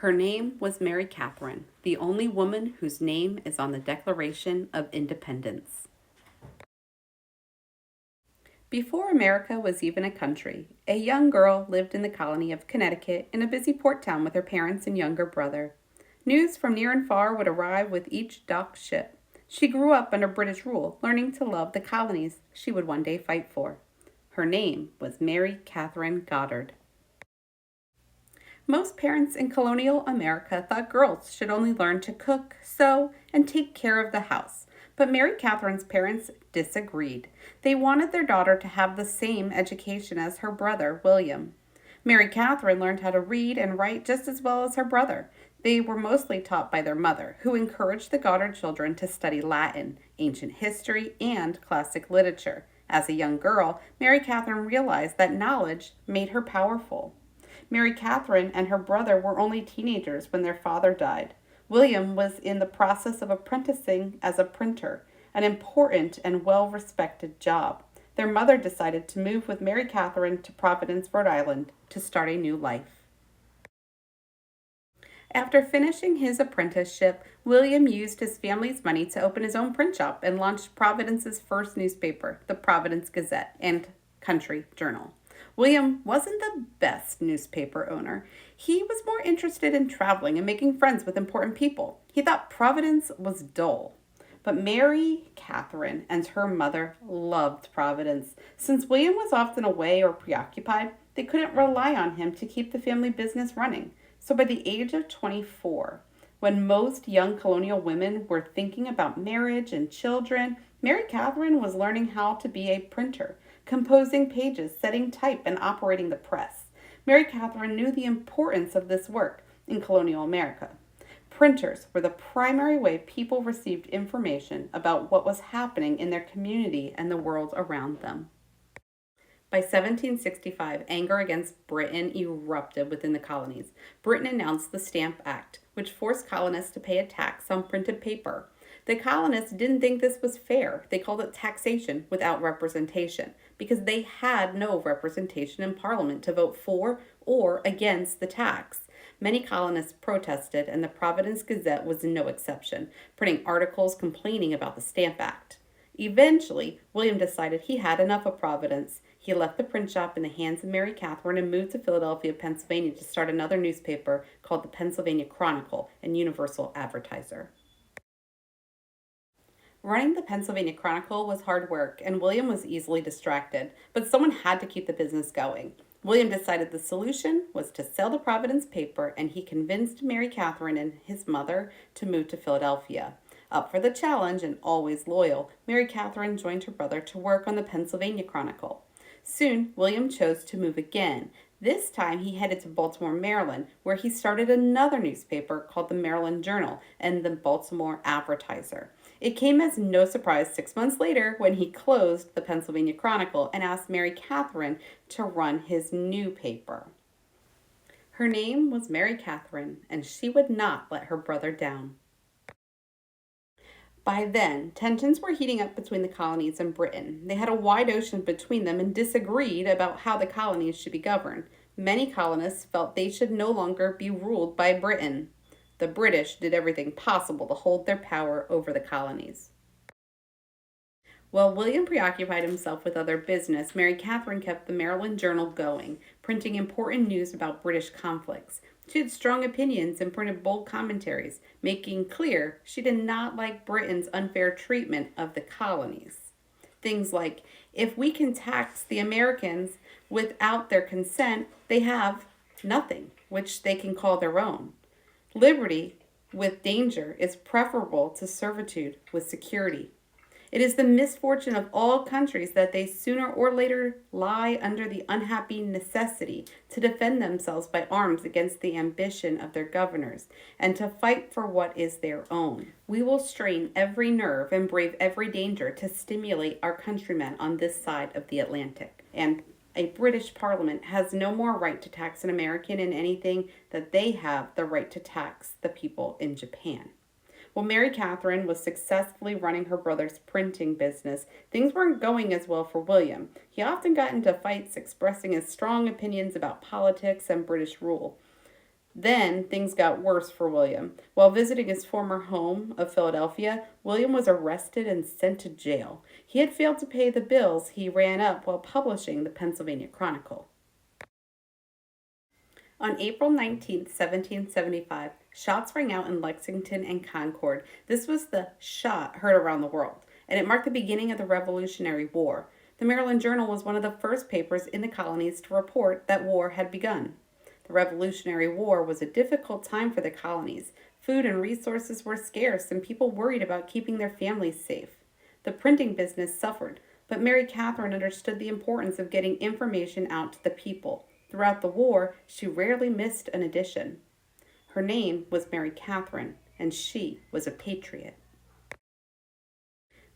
Her name was Mary Katharine, the only woman whose name is on the Declaration of Independence. Before America was even a country, a young girl lived in the colony of Connecticut in a busy port town with her parents and younger brother. News from near and far would arrive with each docked ship. She grew up under British rule, learning to love the colonies she would one day fight for. Her name was Mary Katharine Goddard. Most parents in colonial America thought girls should only learn to cook, sew, and take care of the house. But Mary Katharine's parents disagreed. They wanted their daughter to have the same education as her brother, William. Mary Katharine learned how to read and write just as well as her brother. They were mostly taught by their mother, who encouraged the Goddard children to study Latin, ancient history, and classic literature. As a young girl, Mary Katharine realized that knowledge made her powerful. Mary Katharine and her brother were only teenagers when their father died. William was in the process of apprenticing as a printer, an important and well-respected job. Their mother decided to move with Mary Katharine to Providence, Rhode Island, to start a new life. After finishing his apprenticeship, William used his family's money to open his own print shop and launched Providence's first newspaper, the Providence Gazette and Country Journal. William wasn't the best newspaper owner. He was more interested in traveling and making friends with important people. He thought Providence was dull. But Mary Katharine and her mother loved Providence. Since William was often away or preoccupied, they couldn't rely on him to keep the family business running. So by the age of 24, when most young colonial women were thinking about marriage and children, Mary Katharine was learning how to be a printer, composing pages, setting type, and operating the press. Mary Katharine knew the importance of this work in colonial America. Printers were the primary way people received information about what was happening in their community and the world around them. By 1765, anger against Britain erupted within the colonies. Britain announced the Stamp Act, which forced colonists to pay a tax on printed paper. The colonists didn't think this was fair. They called it taxation without representation, because they had no representation in Parliament to vote for or against the tax. Many colonists protested, and the Providence Gazette was no exception, printing articles complaining about the Stamp Act. Eventually, William decided he had enough of Providence. He left the print shop in the hands of Mary Katharine and moved to Philadelphia, Pennsylvania to start another newspaper called the Pennsylvania Chronicle and Universal Advertiser. Running the Pennsylvania Chronicle was hard work, and William was easily distracted, but someone had to keep the business going. William decided the solution was to sell the Providence paper, and he convinced Mary Katharine and his mother to move to Philadelphia. Up for the challenge and always loyal, Mary Katharine joined her brother to work on the Pennsylvania Chronicle. Soon, William chose to move again. This time, he headed to Baltimore, Maryland, where he started another newspaper called the Maryland Journal and the Baltimore Advertiser. It came as no surprise 6 months later when he closed the Pennsylvania Chronicle and asked Mary Katharine to run his new paper. Her name was Mary Katharine, and she would not let her brother down. By then, tensions were heating up between the colonies and Britain. They had a wide ocean between them and disagreed about how the colonies should be governed. Many colonists felt they should no longer be ruled by Britain. The British did everything possible to hold their power over the colonies. While William preoccupied himself with other business, Mary Katharine kept the Maryland Journal going, printing important news about British conflicts. She had strong opinions and printed bold commentaries, making clear she did not like Britain's unfair treatment of the colonies. Things like, if we can tax the Americans without their consent, they have nothing, which they can call their own. Liberty with danger is preferable to servitude with security. It is the misfortune of all countries that they sooner or later lie under the unhappy necessity to defend themselves by arms against the ambition of their governors, and to fight for what is their own. We will strain every nerve and brave every danger to stimulate our countrymen on this side of the Atlantic. And a British Parliament has no more right to tax an American in anything that they have the right to tax the people in Japan. While Mary Katharine was successfully running her brother's printing business, things weren't going as well for William. He often got into fights expressing his strong opinions about politics and British rule. Then things got worse for William. While visiting his former home of Philadelphia, William was arrested and sent to jail. He had failed to pay the bills he ran up while publishing the Pennsylvania Chronicle. On April 19th, 1775, shots rang out in Lexington and Concord. This was the shot heard around the world, and it marked the beginning of the Revolutionary War. The Maryland Journal was one of the first papers in the colonies to report that war had begun. The Revolutionary War was a difficult time for the colonies. Food and resources were scarce, and people worried about keeping their families safe. The printing business suffered, but Mary Katharine understood the importance of getting information out to the people. Throughout the war, she rarely missed an edition. Her name was Mary Katharine, and she was a patriot.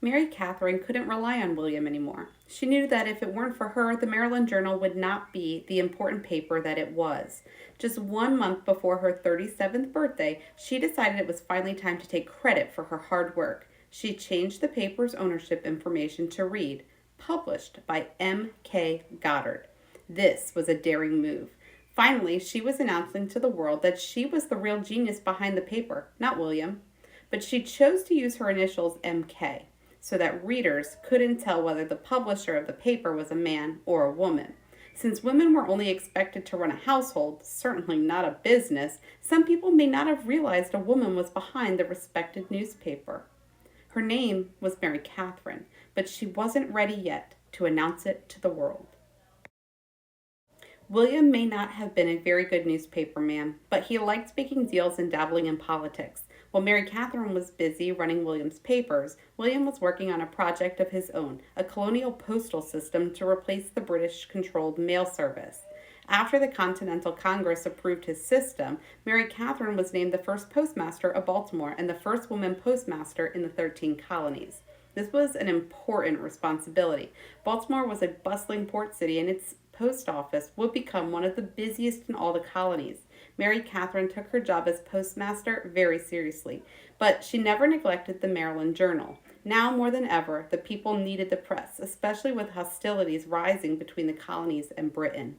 Mary Katharine couldn't rely on William anymore. She knew that if it weren't for her, the Maryland Journal would not be the important paper that it was. Just 1 month before her 37th birthday, she decided it was finally time to take credit for her hard work. She changed the paper's ownership information to read, "Published by M.K. Goddard." This was a daring move. Finally, she was announcing to the world that she was the real genius behind the paper, not William. But she chose to use her initials M.K. so that readers couldn't tell whether the publisher of the paper was a man or a woman. Since women were only expected to run a household, certainly not a business, some people may not have realized a woman was behind the respected newspaper. Her name was Mary Katharine, but she wasn't ready yet to announce it to the world. William may not have been a very good newspaper man, but he liked making deals and dabbling in politics. While Mary Katharine was busy running William's papers, William was working on a project of his own, a colonial postal system to replace the British-controlled mail service. After the Continental Congress approved his system, Mary Katharine was named the first postmaster of Baltimore and the first woman postmaster in the 13 colonies. This was an important responsibility. Baltimore was a bustling port city, and its post office would become one of the busiest in all the colonies. Mary Katharine took her job as postmaster very seriously, but she never neglected the Maryland Journal. Now more than ever, the people needed the press, especially with hostilities rising between the colonies and Britain.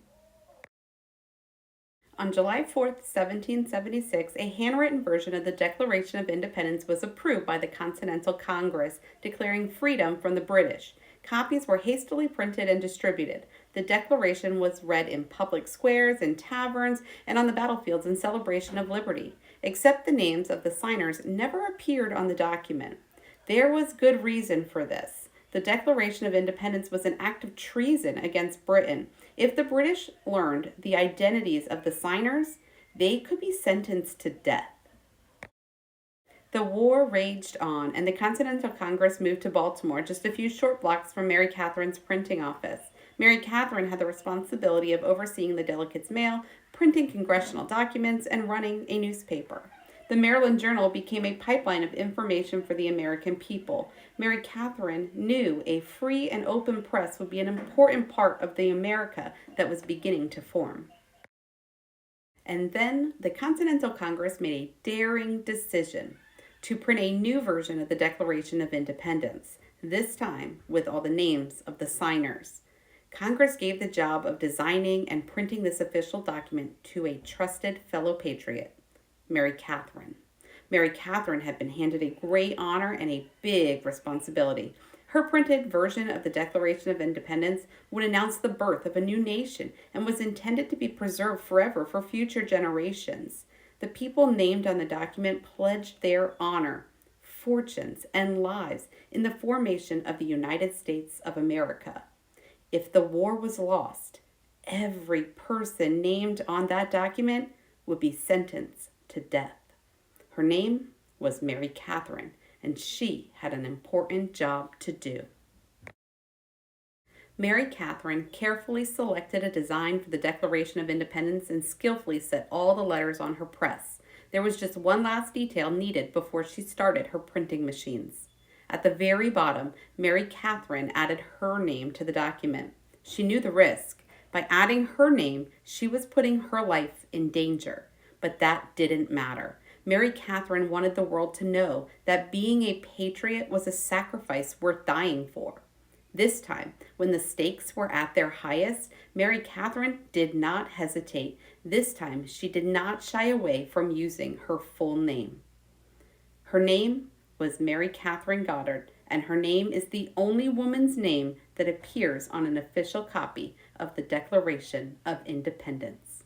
On July 4th, 1776, a handwritten version of the Declaration of Independence was approved by the Continental Congress, declaring freedom from the British. Copies were hastily printed and distributed. The Declaration was read in public squares, in taverns, and on the battlefields in celebration of liberty. Except the names of the signers never appeared on the document. There was good reason for this. The Declaration of Independence was an act of treason against Britain. If the British learned the identities of the signers, they could be sentenced to death. The war raged on, and the Continental Congress moved to Baltimore, just a few short blocks from Mary Katharine's printing office. Mary Katharine had the responsibility of overseeing the delegates' mail, printing congressional documents, and running a newspaper. The Maryland Journal became a pipeline of information for the American people. Mary Katharine knew a free and open press would be an important part of the America that was beginning to form. And then the Continental Congress made a daring decision to print a new version of the Declaration of Independence, this time with all the names of the signers. Congress gave the job of designing and printing this official document to a trusted fellow patriot, Mary Katharine. Mary Katharine had been handed a great honor and a big responsibility. Her printed version of the Declaration of Independence would announce the birth of a new nation and was intended to be preserved forever for future generations. The people named on the document pledged their honor, fortunes, and lives in the formation of the United States of America. If the war was lost, every person named on that document would be sentenced to death. Her name was Mary Katharine, and she had an important job to do. Mary Katharine carefully selected a design for the Declaration of Independence and skillfully set all the letters on her press. There was just one last detail needed before she started her printing machines. At the very bottom, Mary Katharine added her name to the document. She knew the risk. By adding her name, she was putting her life in danger. But that didn't matter. Mary Katharine wanted the world to know that being a patriot was a sacrifice worth dying for. This time, when the stakes were at their highest, Mary Katharine did not hesitate. This time, she did not shy away from using her full name. Her name was Mary Katharine Goddard, and her name is the only woman's name that appears on an official copy of the Declaration of Independence.